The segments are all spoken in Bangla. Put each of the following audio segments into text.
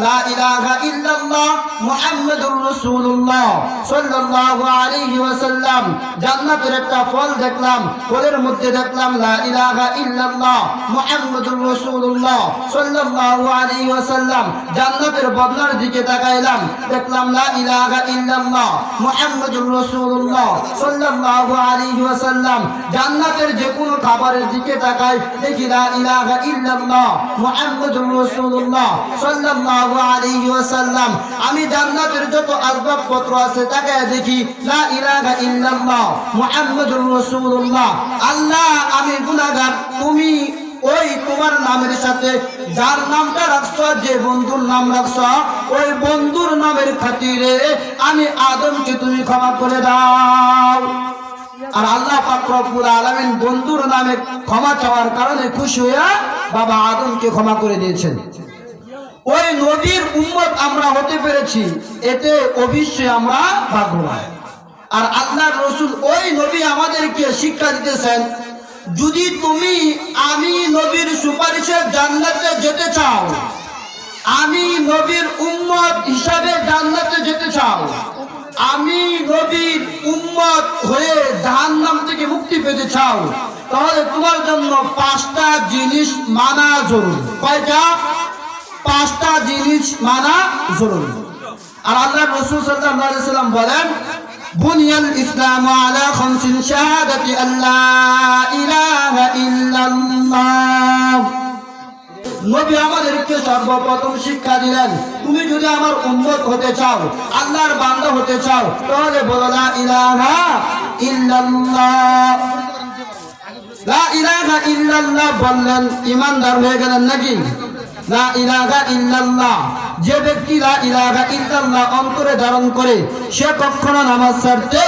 লা ইলাহা ইল্লাল্লাহ মুহাম্মাদুর রাসূলুল্লাহ সাল্লাল্লাহু আলাইহি ওয়াসাল্লাম। জান্নাতের একটা ফল দেখলাম, ফলের মধ্যে দেখলাম লা ইলাহা ইল্লাল্লাহ মুহাম্মাদুর রাসূলুল্লাহ সাল্লাল্লাহু আলাইহি ওয়াসাল্লাম। জান্নাতের বদনার দিকে তাকাইলাম, দেখলাম লা ইলাহা ইল্লাল্লাহ মুহাম্মাদুর রাসূলুল্লাহ সাল্লাল্লাহু আলাইহি ওয়াসাল্লাম। জান্নাতের যে কোনো খাবারের দিকে তাকাই, দেখি লা ইলাহা ইল্লাল্লাহ মুহাম্মাদুর রাসূলুল্লাহ সাল্লাল্লাহু আলাইহি ওয়াসাল্লাম। আমি জান্নাতের যত আসবাবপত্র আছে তাকায় দেখি লা ইলাহা ইল্লাল্লাহ মুহাম্মাদুর রাসূলুল্লাহ। আল্লাহ, আমি গুনাহগার, তুমি ওই তোমার নামের সাথে যার নামটা রাখছো, যে বন্ধুর নাম রাখছো, ওই বন্ধুর নামের খাতিরে আমি আদমকে তুমি ক্ষমা করে দাও। আর আল্লাহ পাক রব্বুল আলামিন বন্ধুর নামে ক্ষমা চাওয়ার কারণে খুশি হয়ে বাবা আদমকে ক্ষমা করে দিয়েছেন। ওই নবীর উম্মত আমরা হতে পেরেছি, এতে অবশ্যই আমরা ভাগ্যবান। আর আল্লাহর রাসূল ওই নবী আমাদেরকে শিক্ষা দিতেছেন, যদি তুমি আমি নবীর সুপারিশে জান্নাতে যেতে চাও, আমি নবীর উম্মত হিসাবে জান্নাতে যেতে চাও, আমি নবীর উম্মত হয়ে জাহান্নাম থেকে মুক্তি পেতে চাও, তাহলে তোমার জন্য 5টা জিনিস মানা জরুরি। কয়টা? 5টা জিনিস মানা জরুরি। আর আল্লাহ রাসূল সাল্লাল্লাহু আলাইহি ওয়াসাল্লাম বলেন, বুনিয়াল ইসলামু আলা খামসিন শাহাদাতি আল্লা ইলাহা ইল্লাল্লাহ। নবী আমাদেরকে সর্বপ্রথম শিক্ষা দিলেন, তুমি যদি আমার উম্মত হতে চাও, আল্লাহর বান্দা হতে চাও, তাহলে বলো লা ইলাহা ইল্লাল্লাহ। লা ইলাহা ইল্লাল্লাহ বললেন ঈমানদার হয়ে গেলেন নাকি? লা ইলাহা ইল্লাল্লাহ, যে ব্যক্তি লা ইলাহা ইল্লাল্লাহ অন্তরে ধারণ করে সে কখনো নামাজ ছাড়তে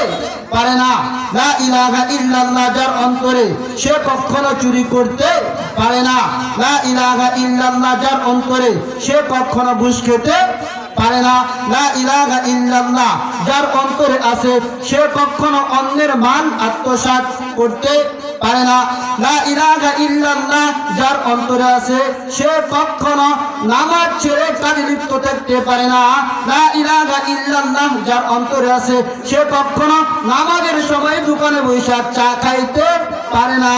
পারে না। লা ইলাহা ইল্লাল্লাহ যার অন্তরে সে কখনো চুরি করতে পারে না। লা ইলাহা ইল্লাল্লাহ যার অন্তরে সে কখনো ঘুষ খেতে পারে না। লা ইলাহা ইল্লাল্লাহ যার অন্তরে আছে সে কখনো অন্যের মান আত্মসাৎ করতে পারে না। লা ইলাহা ইল্লাল্লাহ যার অন্তরে আছে সে কখনো নামাজ ছেড়ে কাজে লিপ্ত থাকতে পারে না। লা ইলাহা ইল্লাল্লাহ যার অন্তরে আছে সে কখনো নামাজের সময় দোকানে বসে চা খাইতে পারে না।